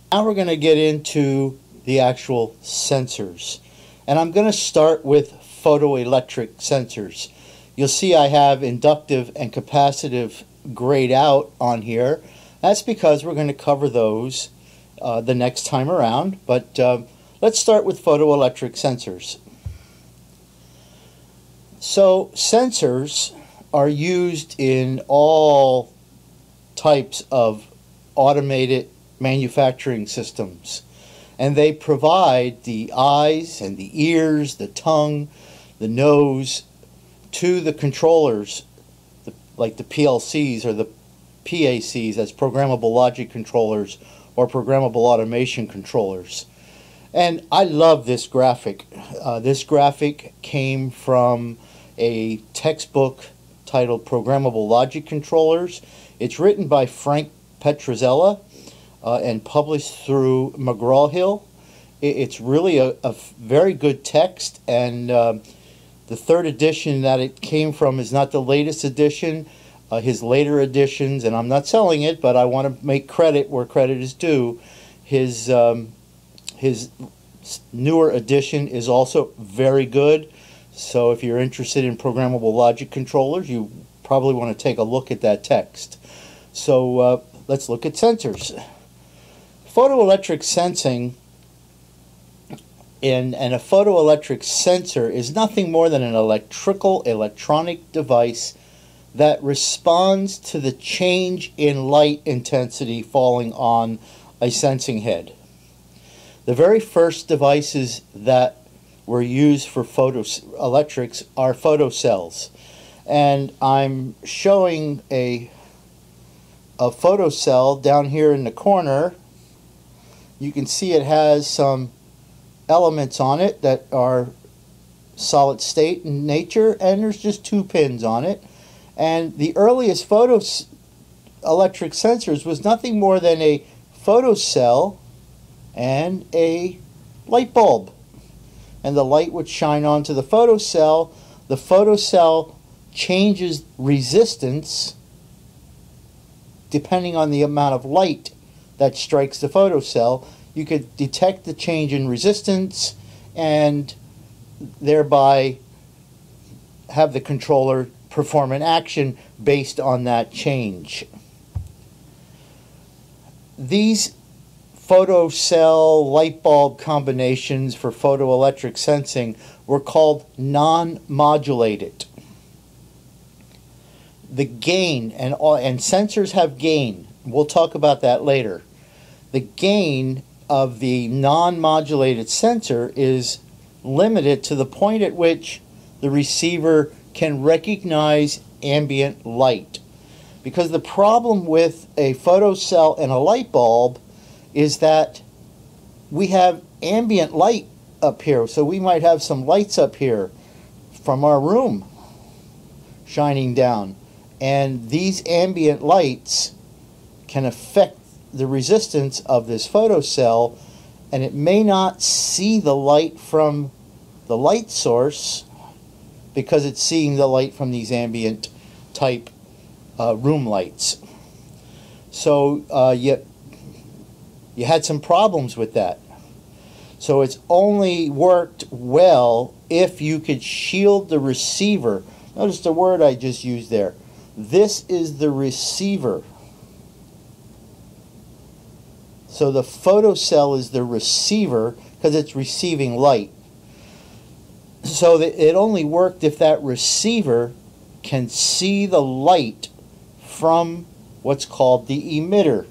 Now we're going to get into the actual sensors. And I'm going to start with photoelectric sensors. You'll see I have inductive and capacitive grayed out on here. That's because we're going to cover those the next time around. But let's start with photoelectric sensors. So sensors are used in all types of automated manufacturing systems, and they provide the eyes and the ears, the tongue, the nose to the controllers, like the PLCs or the PACs, as programmable logic controllers or programmable automation controllers. And I love this graphic. This graphic came from a textbook titled Programmable Logic Controllers. It's written by Frank Petrozzella and published through McGraw-Hill. It's really a very good text, and the third edition that it came from is not the latest edition. His later editions, and I'm not selling it, but I want to make credit where credit is due. His newer edition is also very good. So if you're interested in programmable logic controllers, you probably want to take a look at that text. So let's look at sensors. Photoelectric sensing and a photoelectric sensor is nothing more than an electronic device that responds to the change in light intensity falling on a sensing head. The very first devices that were used for photoelectrics are photocells, and I'm showing a photocell down here in the corner. You can see it has some elements on it that are solid state in nature, and there's just 2 pins on it. And the earliest photoelectric sensors was nothing more than a photocell and a light bulb. And the light would shine onto the photocell. The photocell changes resistance depending on the amount of light that strikes the photocell. You could detect the change in resistance and thereby have the controller perform an action based on that change. These photocell light bulb combinations for photoelectric sensing were called non-modulated. The gain, and sensors have gain, we'll talk about that later. The gain of the non-modulated sensor is limited to the point at which the receiver can recognize ambient light. Because the problem with a photocell and a light bulb is that we have ambient light up here. So we might have some lights up here from our room shining down. And these ambient lights can affect the resistance of this photocell, and it may not see the light from the light source because it's seeing the light from these ambient type room lights. So you had some problems with that. So it's only worked well if you could shield the receiver. Notice the word I just used there. This is the receiver. So the photocell is the receiver because it's receiving light. So it only worked if that receiver can see the light from what's called the emitter.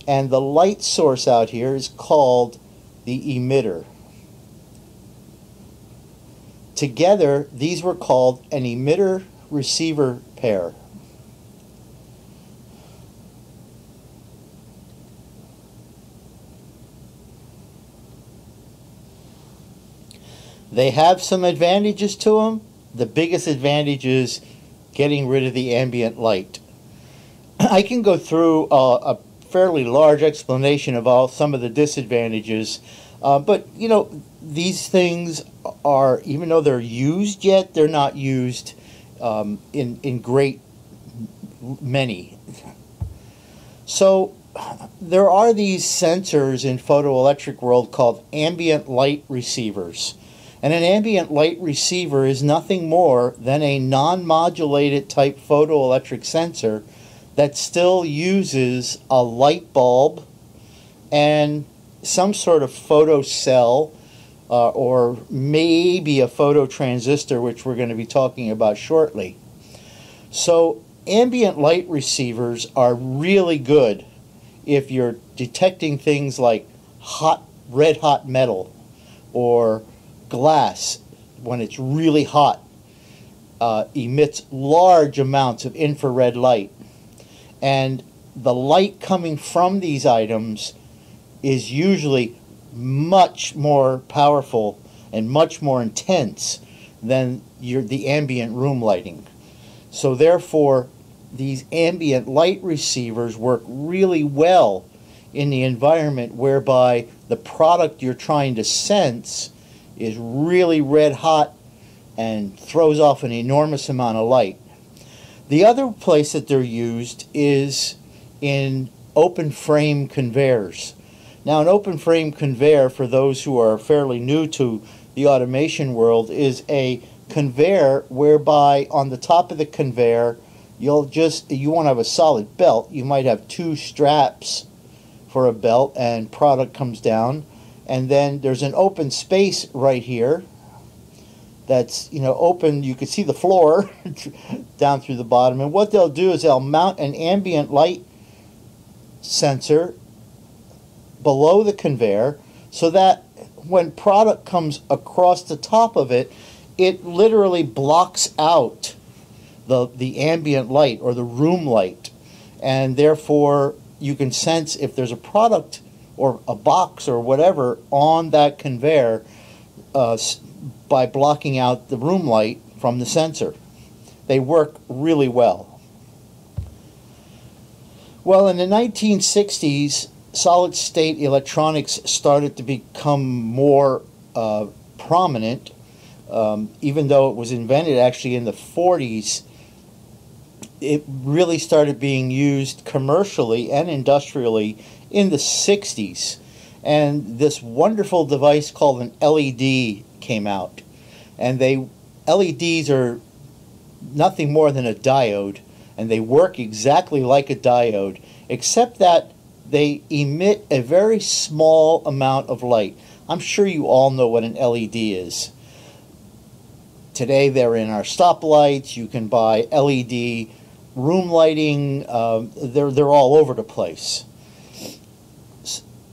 And the light source out here is called the emitter. Together, these were called an emitter-receiver pair. They have some advantages to them. The biggest advantage is getting rid of the ambient light. I can go through a fairly large explanation of some of the disadvantages, but you know, these things are, even though they're used yet, they're not used in great many. So there are these sensors in photoelectric world called ambient light receivers. And an ambient light receiver is nothing more than a non-modulated type photoelectric sensor that still uses a light bulb and some sort of photocell or maybe a phototransistor, which we're going to be talking about shortly. So ambient light receivers are really good if you're detecting things like red hot metal or glass when it's really hot. Emits large amounts of infrared light, and the light coming from these items is usually much more powerful and much more intense than the ambient room lighting. So therefore, these ambient light receivers work really well in the environment whereby the product you're trying to sense is really red hot and throws off an enormous amount of light. The other place that they're used is in open frame conveyors. Now, an open frame conveyor, for those who are fairly new to the automation world, is a conveyor whereby on the top of the conveyor you won't have a solid belt. You might have two straps for a belt, and product comes down, and then there's an open space right here that's open. You can see the floor down through the bottom, and what they'll do is they'll mount an ambient light sensor below the conveyor so that when product comes across the top of it, it literally blocks out the ambient light or the room light, and therefore you can sense if there's a product or a box or whatever on that conveyor by blocking out the room light from the sensor. They work really well. Well, in the 1960s, solid-state electronics started to become more prominent. Even though it was invented actually in the 40s, it really started being used commercially and industrially in the 60s. And this wonderful device called an LED came out. And LEDs are nothing more than a diode, and they work exactly like a diode, except that they emit a very small amount of light. I'm sure you all know what an LED is. Today they're in our stoplights. You can buy LED room lighting. They're all over the place.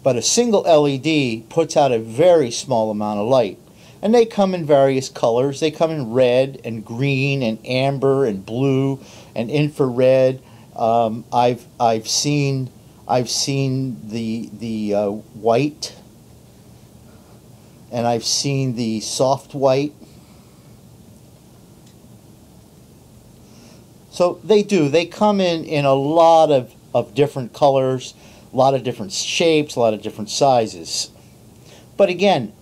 But a single LED puts out a very small amount of light. And they come in various colors. They come in red and green and amber and blue and infrared. I've seen the white, and I've seen the soft white. So they come in a lot of different colors, a lot of different shapes, a lot of different sizes. But again,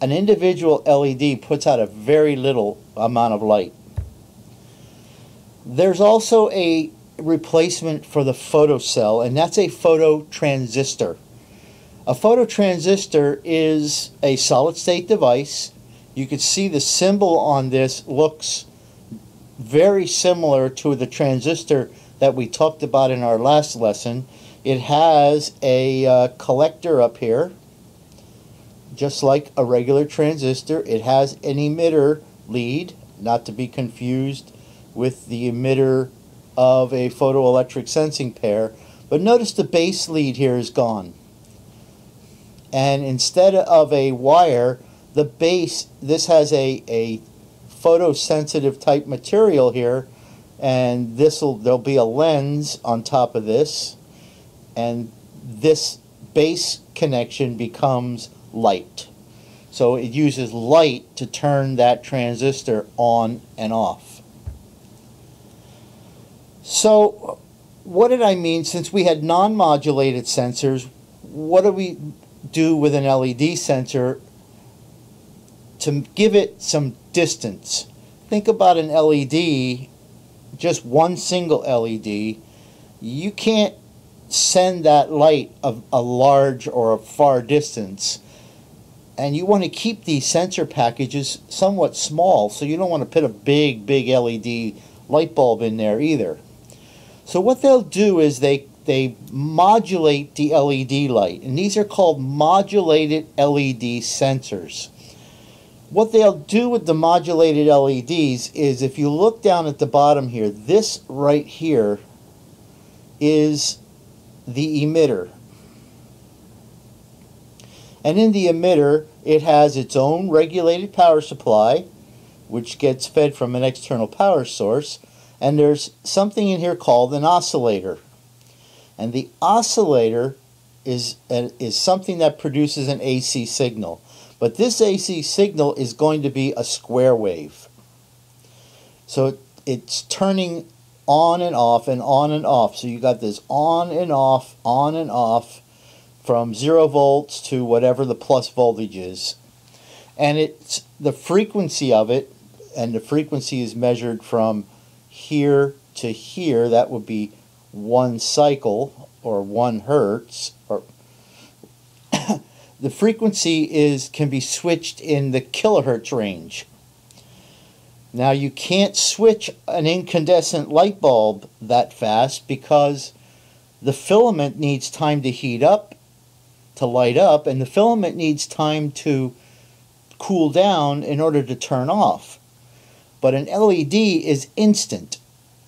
an individual LED puts out a very little amount of light. There's also a replacement for the photocell, and that's a phototransistor. A phototransistor is a solid-state device. You can see the symbol on this looks very similar to the transistor that we talked about in our last lesson. It has a collector up here, just like a regular transistor. It has an emitter lead, not to be confused with the emitter of a photoelectric sensing pair. But notice the base lead here is gone. And instead of a wire, the base, this has a photosensitive type material here, and there'll be a lens on top of this, and this base connection becomes light. So it uses light to turn that transistor on and off. So what did I mean? Since we had non-modulated sensors, what do we do with an LED sensor to give it some distance? Think about an LED, just one single LED. You can't send that light a large or a far distance. And you want to keep these sensor packages somewhat small, so you don't want to put a big LED light bulb in there either. So what they'll do is they modulate the LED light, and these are called modulated LED sensors. What they'll do with the modulated LEDs is, if you look down at the bottom here, this right here is the emitter. And in the emitter, it has its own regulated power supply, which gets fed from an external power source, and there's something in here called an oscillator. And the oscillator is something that produces an AC signal. But this AC signal is going to be a square wave. So it's turning on and off and on and off. So you got this on and off from 0 volts to whatever the plus voltage is. And it's the frequency of it, and the frequency is measured from here to here. That would be 1 cycle or 1 hertz. Or the frequency can be switched in the kilohertz range. Now you can't switch an incandescent light bulb that fast because the filament needs time to heat up, to light up, and the filament needs time to cool down in order to turn off. But an LED is instant.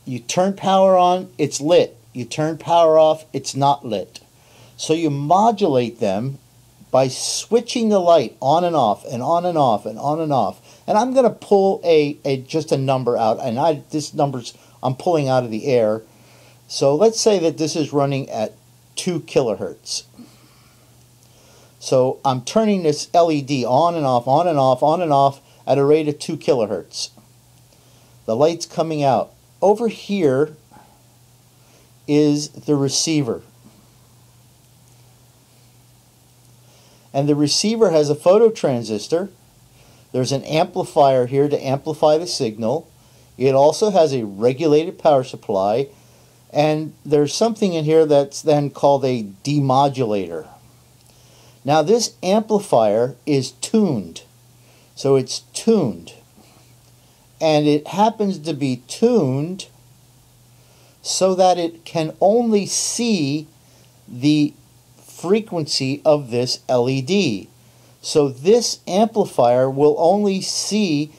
You turn power on, it's lit. You turn power off, it's not lit. So you modulate them by switching the light on and off and on and off and on and off. And I'm going to pull just a number out, and this number's I'm pulling out of the air. So let's say that this is running at 2 kilohertz. So I'm turning this LED on and off, on and off, on and off at a rate of 2 kilohertz. The light's coming out. Over here is the receiver. And the receiver has a phototransistor. There's an amplifier here to amplify the signal. It also has a regulated power supply. And there's something in here that's then called a demodulator. Now this amplifier is tuned. So it's tuned. And it happens to be tuned so that it can only see the frequency of this LED. So this amplifier will only see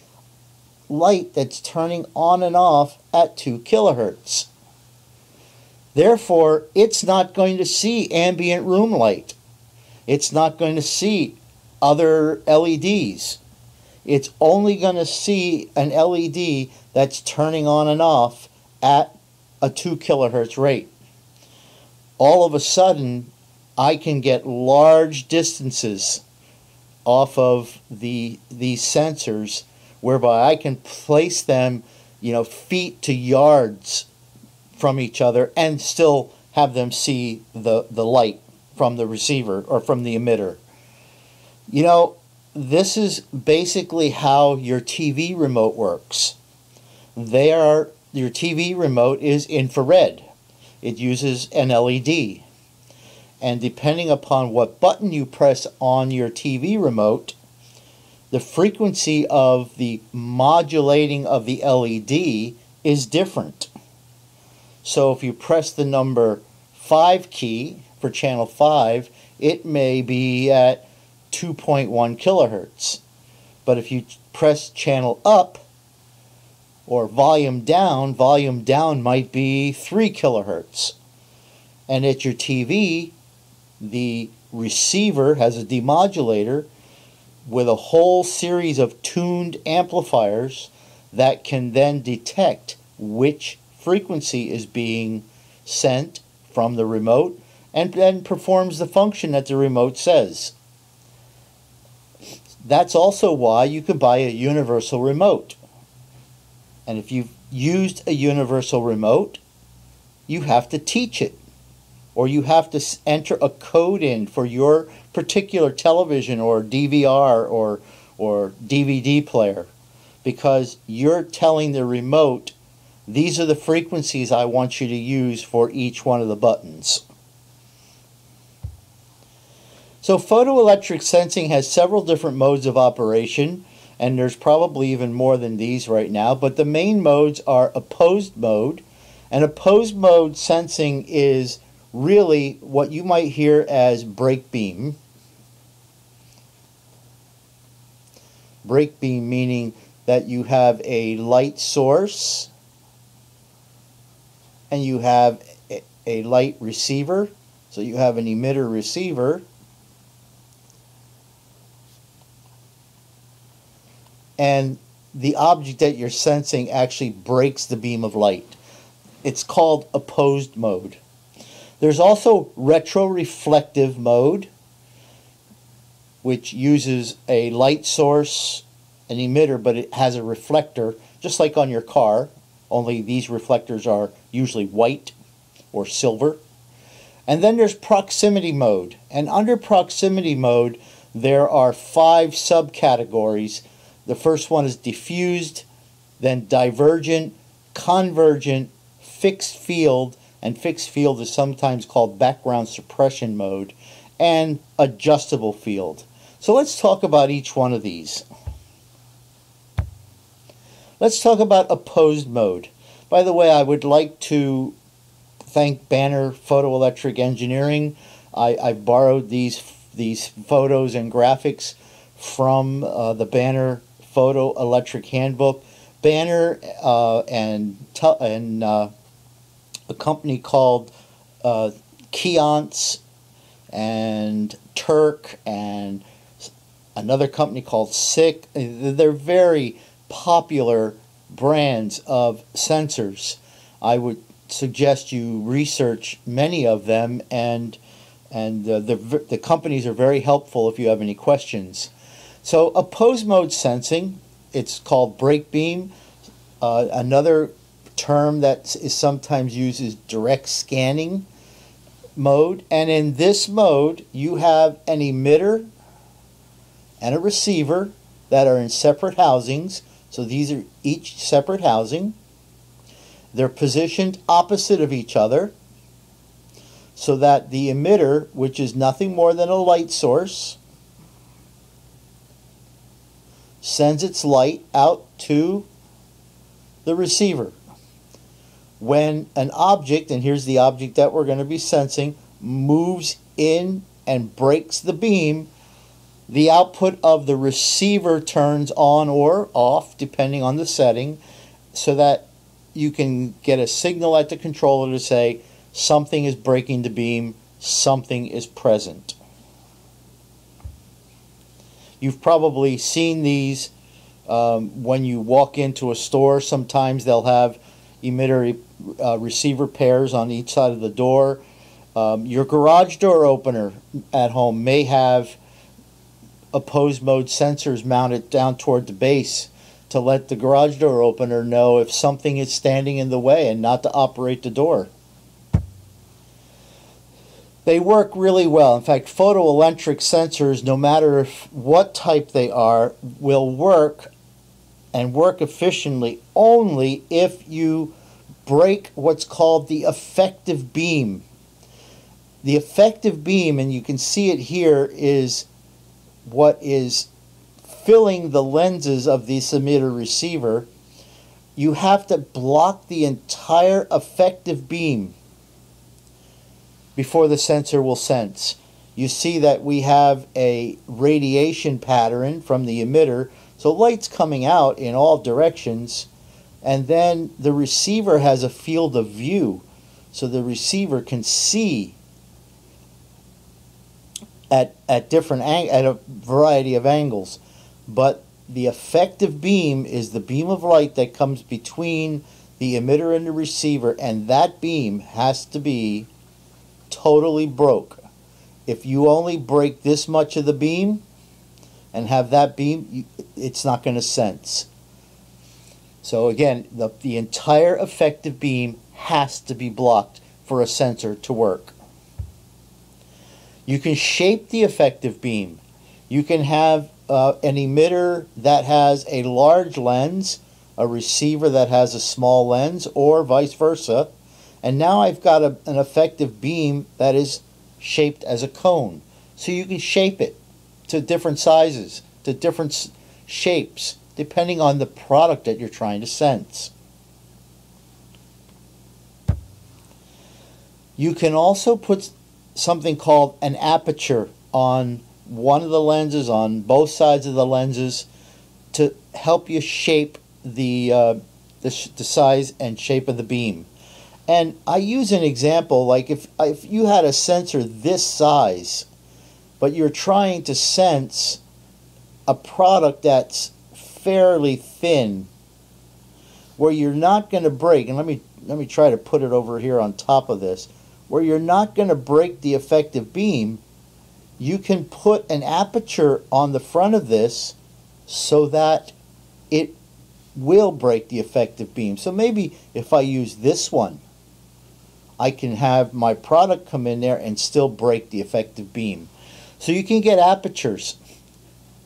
light that's turning on and off at 2 kilohertz. Therefore, it's not going to see ambient room light. It's not going to see other LEDs. It's only going to see an LED that's turning on and off at a 2 kilohertz rate. All of a sudden, I can get large distances off of these sensors, whereby I can place them, feet to yards from each other and still have them see the light from the receiver or from the emitter. This is basically how your TV remote works. Your TV remote is infrared. It uses an LED. And depending upon what button you press on your TV remote, the frequency of the modulating of the LED is different. So if you press the number 5 key for channel 5, it may be at 2.1 kilohertz. But if you press channel up or volume down might be 3 kilohertz. And at your TV, the receiver has a demodulator with a whole series of tuned amplifiers that can then detect which frequency is being sent from the remote and then performs the function that the remote says. That's also why you can buy a universal remote. And if you've used a universal remote, you have to teach it. Or you have to enter a code in for your particular television or DVR or DVD player, because you're telling the remote, these are the frequencies I want you to use for each one of the buttons. So photoelectric sensing has several different modes of operation, and there's probably even more than these right now, but the main modes are opposed mode, and opposed mode sensing is really what you might hear as break beam. Break beam meaning that you have a light source and you have a light receiver. So you have an emitter receiver, and the object that you're sensing actually breaks the beam of light. It's called opposed mode. There's also retroreflective mode, which uses a light source, an emitter, but it has a reflector, just like on your car, only these reflectors are usually white or silver. And then there's proximity mode. And under proximity mode, there are 5 subcategories. The first one is diffused, then divergent, convergent, fixed field, and fixed field is sometimes called background suppression mode, and adjustable field. So let's talk about each one of these. Let's talk about opposed mode. By the way, I would like to thank Banner Photoelectric Engineering. I've borrowed these photos and graphics from the Banner Photoelectric Handbook. Banner and a company called Keonce and Turk and another company called SICK. They're very popular brands of sensors. I would suggest you research many of them, and the companies are very helpful if you have any questions. So opposed mode sensing, it's called break beam. Another term that is sometimes used is direct scanning mode, and in this mode you have an emitter and a receiver that are in separate housings. So these are each separate housing. They're positioned opposite of each other so that the emitter, which is nothing more than a light source, sends its light out to the receiver. When an object, and here's the object that we're going to be sensing, moves in and breaks the beam, the output of the receiver turns on or off depending on the setting, so that you can get a signal at the controller to say something is breaking the beam, something is present. You've probably seen these when you walk into a store. Sometimes they'll have emitter receiver pairs on each side of the door. Your garage door opener at home may have opposed mode sensors mounted down toward the base to let the garage door opener know if something is standing in the way and not to operate the door. They work really well. In fact, photoelectric sensors, no matter what type they are, will work and work efficiently only if you break what's called the effective beam. The effective beam, and you can see it here, is what is filling the lenses of this emitter receiver. You have to block the entire effective beam before the sensor will sense. You see that we have a radiation pattern from the emitter, so light's coming out in all directions, and then the receiver has a field of view, so the receiver can see at a variety of angles. But the effective beam is the beam of light that comes between the emitter and the receiver, and that beam has to be totally broke. If you only break this much of the beam and have that beam, it's not going to sense. So again, the entire effective beam has to be blocked for a sensor to work. You can shape the effective beam. You can have an emitter that has a large lens, a receiver that has a small lens, or vice versa. And now I've got an effective beam that is shaped as a cone. so you can shape it to different sizes, to different shapes, depending on the product that you're trying to sense. You can also put something called an aperture on one of the lenses, on both sides of the lenses, to help you shape the size and shape of the beam. And I use an example, like if you had a sensor this size, but you're trying to sense a product that's fairly thin, where you're not going to break, and let me try to put it over here on top of this, where you're not going to break the effective beam, you can put an aperture on the front of this so that it will break the effective beam. So maybe if I use this one, I can have my product come in there and still break the effective beam. So you can get apertures.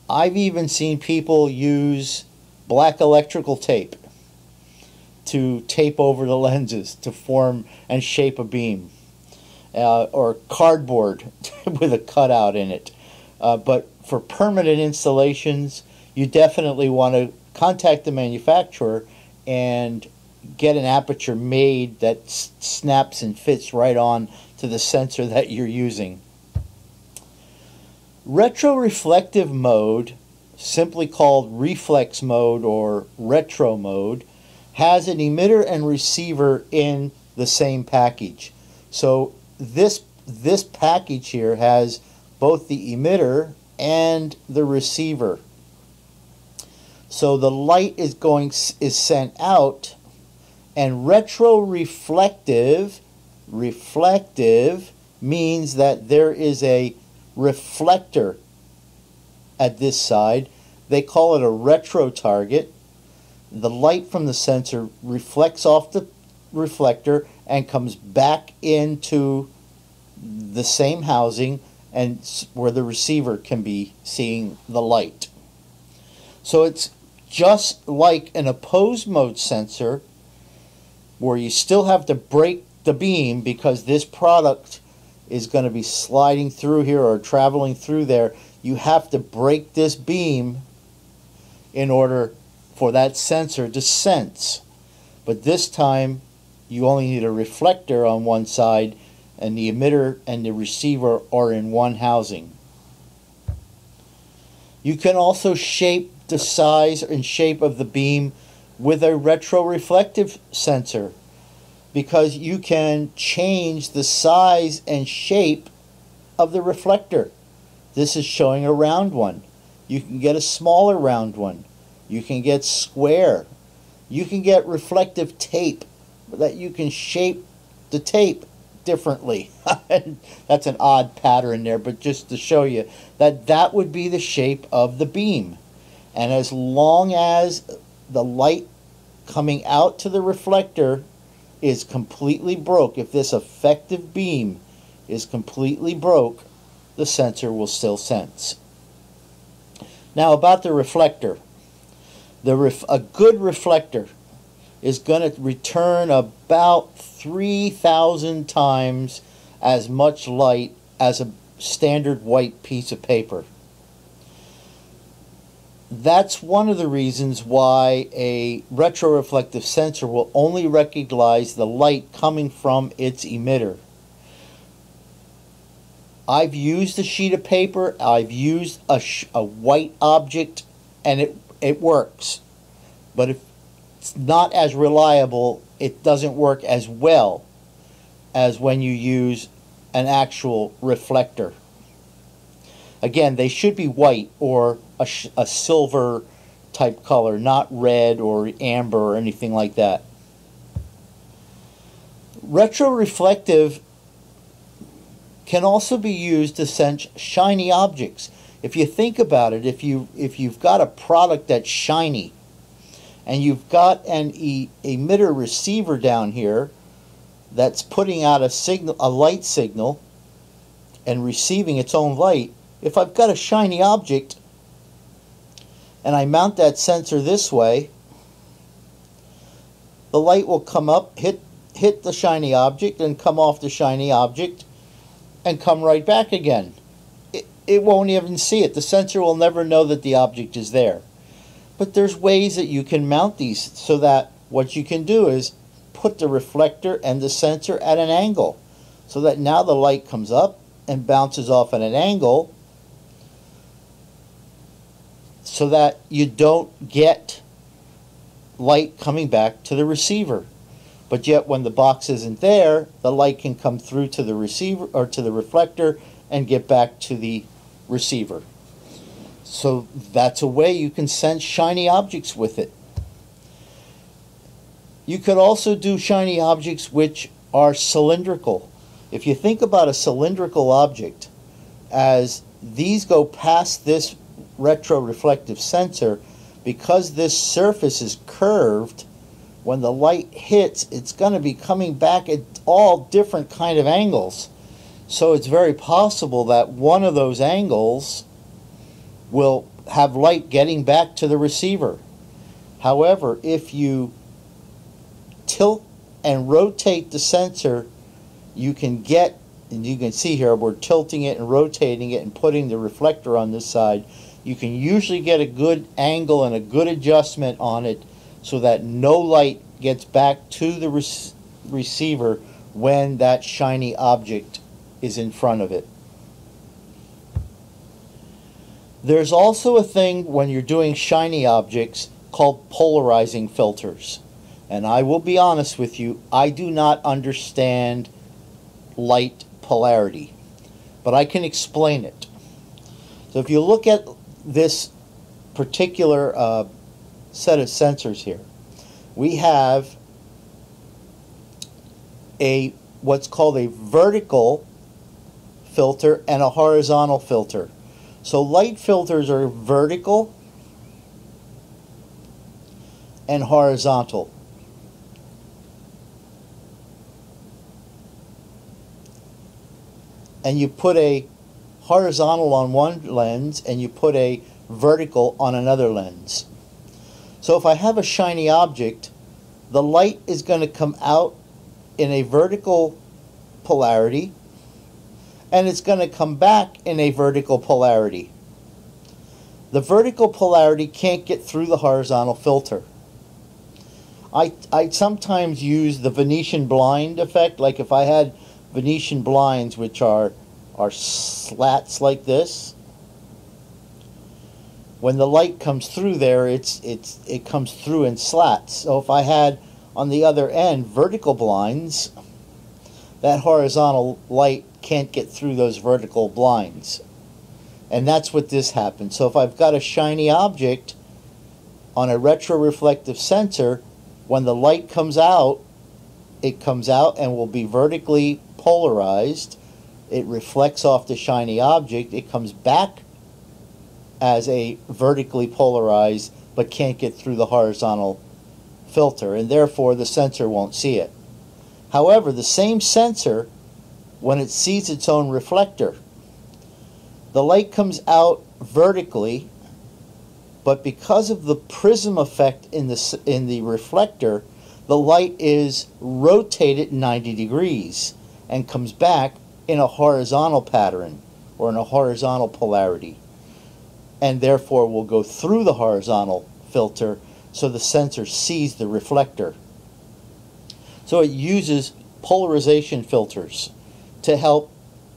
I've even seen people use black electrical tape to tape over the lenses to form and shape a beam, or cardboard with a cutout in it. But for permanent installations, you definitely want to contact the manufacturer and get an aperture made that snaps and fits right on to the sensor that you're using. Retroreflective mode, simply called reflex mode or retro mode, has an emitter and receiver in the same package. So this package here has both the emitter and the receiver. So the light is sent out, and retroreflective means that there is a reflector at this side. They call it a retro target. The light from the sensor reflects off the reflector and comes back into the same housing, and where the receiver can be seeing the light. So it's just like an opposed mode sensor, where you still have to break the beam because this product is going to be sliding through here or traveling through there. You have to break this beam in order for that sensor to sense. But this time you only need a reflector on one side, and the emitter and the receiver are in one housing. You can also shape the size and shape of the beam with a retroreflective sensor, because you can change the size and shape of the reflector. This is showing a round one. You can get a smaller round one. You can get square. You can get reflective tape that you can shape the tape differently. That's an odd pattern there, but just to show you that that would be the shape of the beam. And as long as the light coming out to the reflector is completely broke, if this effective beam is completely broke, the sensor will still sense. Now about the reflector. A good reflector is going to return about 3,000 times as much light as a standard white piece of paper. That's one of the reasons why a retroreflective sensor will only recognize the light coming from its emitter. I've used a sheet of paper, I've used a white object, and it works. But if it's not as reliable, it doesn't work as well as when you use an actual reflector. Again, they should be white or a silver type color, not red or amber or anything like that. Retroreflective can also be used to sense shiny objects. If you think about it, if you've got a product that's shiny and you've got an emitter receiver down here that's putting out a light signal and receiving its own light, if I've got a shiny object and I mount that sensor this way, the light will come up, hit the shiny object, and come off the shiny object and come right back again. it won't even see it. The sensor will never know that the object is there. But there's ways that you can mount these so that what you can do is put the reflector and the sensor at an angle, so that now the light comes up and bounces off at an angle, so that you don't get light coming back to the receiver. But yet when the box isn't there, the light can come through to the receiver or to the reflector and get back to the receiver. So that's a way you can sense shiny objects with it. You could also do shiny objects which are cylindrical. If you think about a cylindrical object, as these go past this retroreflective sensor, because this surface is curved, when the light hits, it's going to be coming back at all different kind of angles. So it's very possible that one of those angles will have light getting back to the receiver. However, if you tilt and rotate the sensor, you can get, and you can see here we're tilting it and rotating it and putting the reflector on this side. You can usually get a good angle and a good adjustment on it so that no light gets back to the receiver when that shiny object is in front of it. There's also a thing when you're doing shiny objects called polarizing filters. And I will be honest with you, I do not understand light polarity, but I can explain it. So if you look at this particular set of sensors here, we have what's called a vertical filter and a horizontal filter. So light filters are vertical and horizontal. And you put a horizontal on one lens and you put a vertical on another lens. So if I have a shiny object, the light is going to come out in a vertical polarity and it's going to come back in a vertical polarity. The vertical polarity can't get through the horizontal filter. I sometimes use the Venetian blind effect, like if I had Venetian blinds which are slats like this, when the light comes through there, it comes through in slats. So if I had on the other end vertical blinds, that horizontal light can't get through those vertical blinds. And that's what this happens. So if I've got a shiny object on a retroreflective sensor, when the light comes out, it comes out and will be vertically polarized. It reflects off the shiny object. It comes back as a vertically polarized but can't get through the horizontal filter, and therefore the sensor won't see it. However, the same sensor, when it sees its own reflector, the light comes out vertically, but because of the prism effect in the reflector, the light is rotated 90 degrees and comes back in a horizontal pattern or in a horizontal polarity, and therefore will go through the horizontal filter so the sensor sees the reflector. So it uses polarization filters to help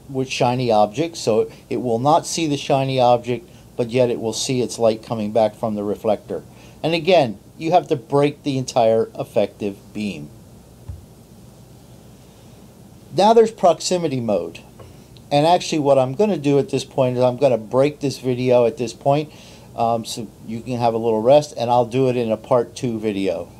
with shiny objects, so it will not see the shiny object, but yet it will see its light coming back from the reflector. And again, you have to break the entire effective beam. Now there's proximity mode. And actually what I'm going to do at this point is I'm going to break this video at this point so you can have a little rest, and I'll do it in a part 2 video.